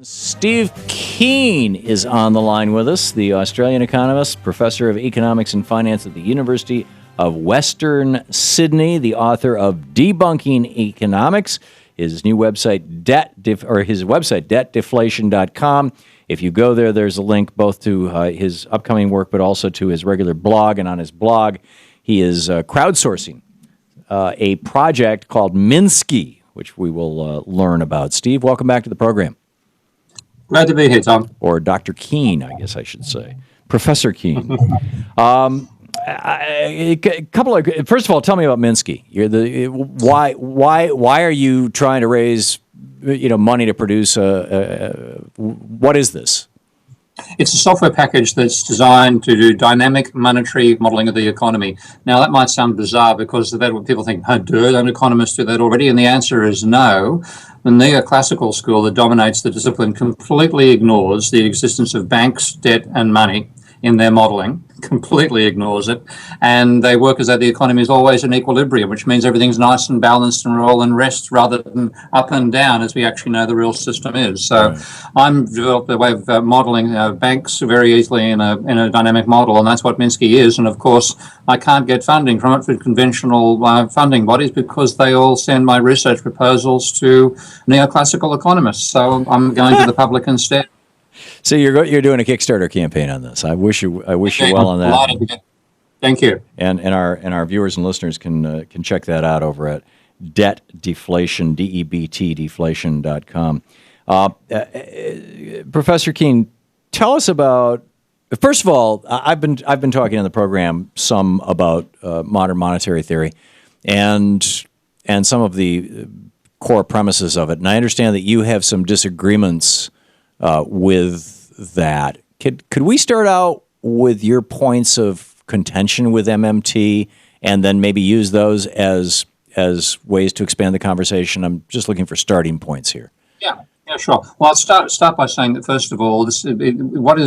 Steve Keen is on the line with us, the Australian economist, professor of economics and finance at the University of Western Sydney, the author of Debunking Economics, his new website, debtdeflation.com. If you go there, there's a link both to his upcoming work, but also to his regular blog. And on his blog, he is crowdsourcing a project called Minsky, which we will learn about. Steve, welcome back to the program. Glad to be here, Tom. Or Dr. Keen, I guess I should say. Professor Keen. First of all, tell me about Minsky. Why are you trying to raise money to produce what is this? It's a software package that's designed to do dynamic monetary modeling of the economy. Now, that might sound bizarre because of that what people think, don't economists do that already? And the answer is no. The neoclassical school that dominates the discipline completely ignores the existence of banks, debt, and money in their modeling, completely ignores it. And they work as though the economy is always in equilibrium, which means everything's nice and balanced and roll and rests rather than up and down as we actually know the real system is. So I'm developed a way of modeling banks very easily in a dynamic model, and that's what Minsky is. And of course, I can't get funding from it for conventional funding bodies because they all send my research proposals to neoclassical economists. So I'm going to the public instead. So you're doing a Kickstarter campaign on this. I wish you well on that. Thank you. And our viewers and listeners can check that out over at debtdeflation, DEBT deflation.com. Professor Keen, tell us about. First of all, I've been talking on the program some about modern monetary theory and some of the core premises of it, and I understand that you have some disagreements with that. Could we start out with your points of contention with MMT and then maybe use those as ways to expand the conversation? I'm just looking for starting points here. Yeah, sure. Well, I'll start by saying that, first of all, what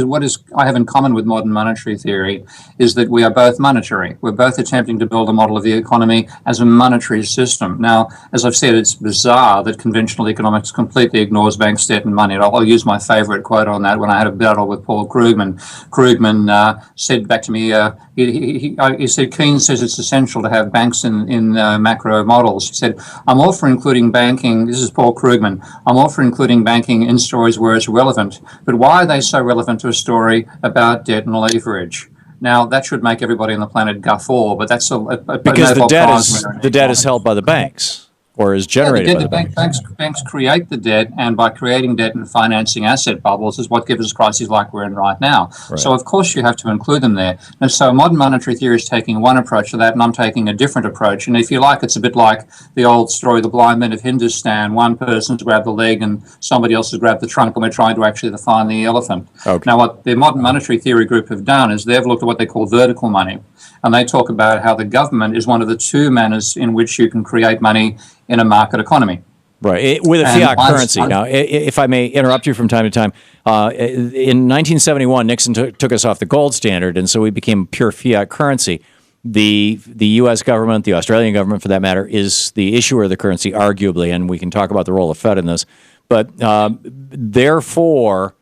I have in common with modern monetary theory is that we are both monetary. We're both attempting to build a model of the economy as a monetary system. Now, as I've said, it's bizarre that conventional economics completely ignores banks, debt, and money. I'll use my favorite quote on that when I had a battle with Paul Krugman. Krugman said back to me, he said, Keynes says it's essential to have banks in macro models. He said, I'm all for including banking. This is Paul Krugman. I'm all for including banking in stories where it's relevant, but why are they so relevant to a story about debt and leverage? Now, that should make everybody on the planet guffaw, but that's because the debt is held by the banks. Or is generated by the banks. Banks create the debt, and by creating debt and financing asset bubbles is what gives us crises like we're in right now. Right. So, of course, you have to include them there. And so modern monetary theory is taking one approach to that, and I'm taking a different approach. And if you like, it's a bit like the old story, The Blind Men of Hindustan. One person's grabbed the leg and somebody else has grabbed the trunk, and we're trying to actually find the elephant. Okay. Now, what the modern monetary theory group have done is they've looked at what they call vertical money. And they talk about how the government is one of the two manners in which you can create money in a market economy. Right, with a fiat currency. Now, if I may interrupt you from time to time, in 1971, Nixon took us off the gold standard, and so we became pure fiat currency. The U.S. government, the Australian government for that matter, is the issuer of the currency, arguably, and we can talk about the role of Fed in this. But therefore,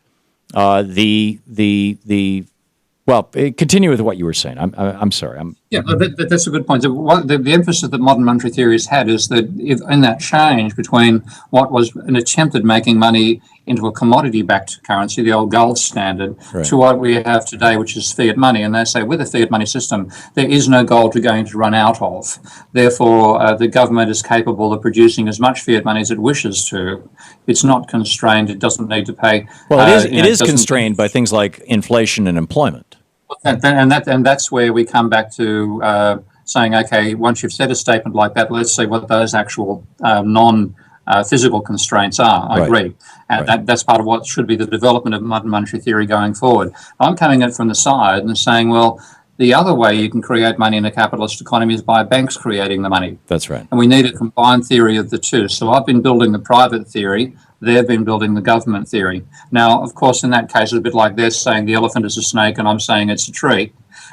well, continue with what you were saying. I'm sorry. That's a good point. The emphasis that modern monetary theory has had is that in that change between what was an attempt at making money into a commodity-backed currency, the old gold standard, right, to what we have today, which is fiat money. And they say with a fiat money system, there is no gold you're going to run out of. Therefore, the government is capable of producing as much fiat money as it wishes to. It's not constrained. It doesn't need to pay. Well, it is constrained by things like inflation and employment. And that's where we come back to saying, okay, once you've said a statement like that, let's see what those actual non-physical constraints are. I agree. And that's part of what should be the development of modern monetary theory going forward. I'm coming in from the side and saying, well, the other way you can create money in a capitalist economy is by banks creating the money. That's right. And we need a combined theory of the two. So I've been building the private theory. They've been building the government theory. Now, of course, in that case, it's a bit like they're saying the elephant is a snake and I'm saying it's a tree.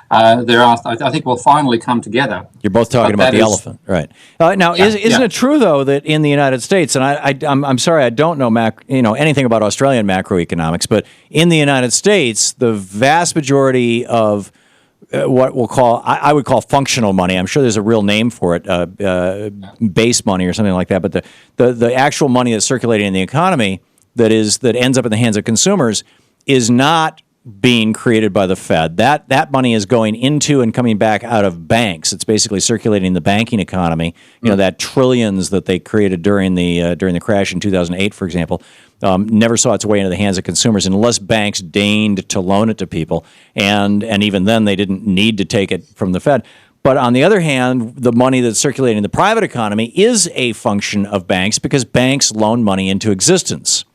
I think we'll finally come together. You're both talking about the elephant, right? Now, isn't it true though that in the United States, and I'm sorry, I don't know anything about Australian macroeconomics, but in the United States, the vast majority of what I would call functional money. I'm sure there's a real name for it, base money or something like that. But the actual money that's circulating in the economy that ends up in the hands of consumers is not being created by the Fed. That money is going into and coming back out of banks. It's basically circulating the banking economy. You know, that trillions that they created during the crash in 2008, for example, never saw its way into the hands of consumers unless banks deigned to loan it to people. And even then, they didn't need to take it from the Fed. But on the other hand, the money that's circulating in the private economy is a function of banks because banks loan money into existence.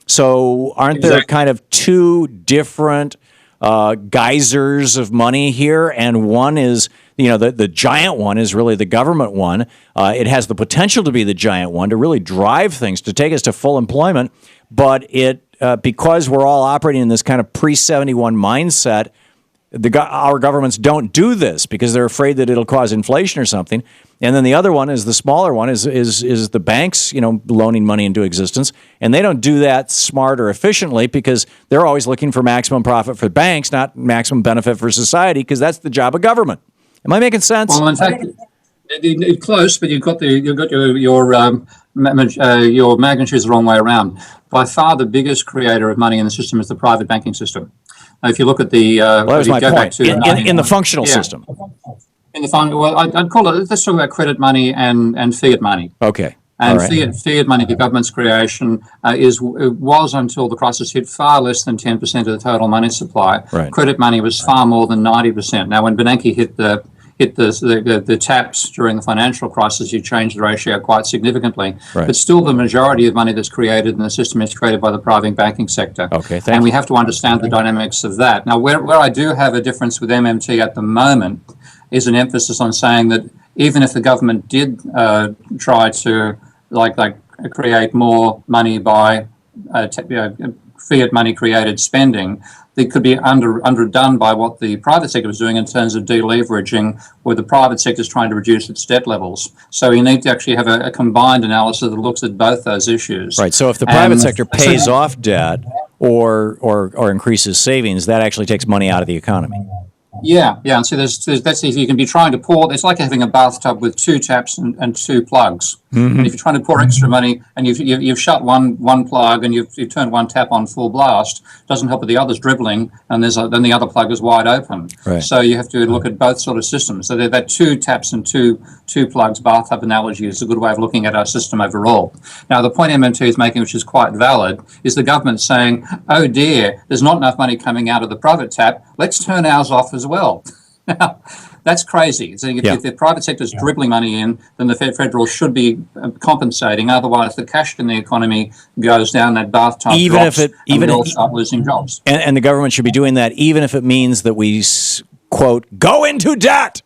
So aren't there kind of two different geysers of money here? And one is, the giant one is really the government one. It has the potential to be the giant one, to really drive things, to take us to full employment. But because we're all operating in this kind of pre-71 mindset, our governments don't do this because they're afraid that it'll cause inflation or something. And then the other one is the smaller one is the banks, loaning money into existence, and they don't do that smart or efficiently because they're always looking for maximum profit for banks, not maximum benefit for society, because that's the job of government. Am I making sense? Well, in fact, it's close, but you've got your magnitudes the wrong way around. By far, the biggest creator of money in the system is the private banking system. Now, if you look at the that was my point. In the functional system. In the I'd call it. Let's talk about credit money and fiat money. Okay. And fiat money, the government's creation, was until the crisis hit far less than 10% of the total money supply. Right. Credit money was far more than 90%. Now, when Bernanke hit the taps during the financial crisis, you changed the ratio quite significantly. Right. But still, the majority of money that's created in the system is created by the private banking sector. Okay, and we have to understand the dynamics of that. Now, where I do have a difference with MMT at the moment is an emphasis on saying that even if the government did try to create more money by fiat money created spending, it could be underdone by what the private sector was doing in terms of deleveraging, where the private sector is trying to reduce its debt levels. So you need to actually have a combined analysis that looks at both those issues. Right. So if the private sector pays off debt or increases savings, that actually takes money out of the economy. Yeah. And so that's if you can be trying to pour. It's like having a bathtub with two taps and two plugs. Mm-hmm. And if you're trying to pour extra money and you've shut one plug and you've turned one tap on full blast, doesn't help with the others dribbling, and then the other plug is wide open. Right. So you have to look at both sort of systems. So that two taps and two plugs bathtub analogy is a good way of looking at our system overall. Now, the point MMT is making, which is quite valid, is the government saying, oh dear, there's not enough money coming out of the private tap, let's turn ours off as well. Now, that's crazy. So if the private sector is dribbling money in, then the federal should be compensating. Otherwise, the cash in the economy goes down that bathtub. We'll start losing jobs. And the government should be doing that, even if it means that we quote go into debt.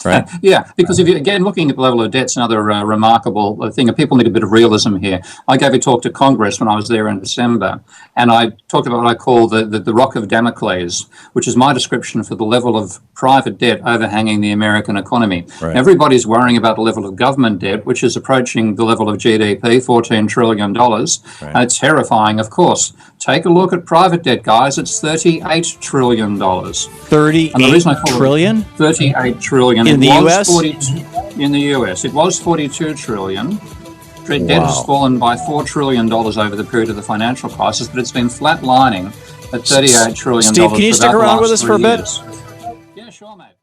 Right. Yeah, because if you again looking at the level of debt's another remarkable thing, and people need a bit of realism here. I gave a talk to Congress when I was there in December, and I talked about what I call the rock of Damocles, which is my description for the level of private debt overhanging the American economy. Right. Everybody's worrying about the level of government debt, which is approaching the level of GDP, $14 trillion. Right. And it's terrifying, of course. Take a look at private debt, guys. It's $38 trillion. 38 trillion? 38 trillion. In the US? In the US. It was 42 trillion. Debt has fallen by $4 trillion over the period of the financial crisis, but it's been flatlining at $38 trillion. Steve, can you stick around with us for a bit? Yeah, sure, mate.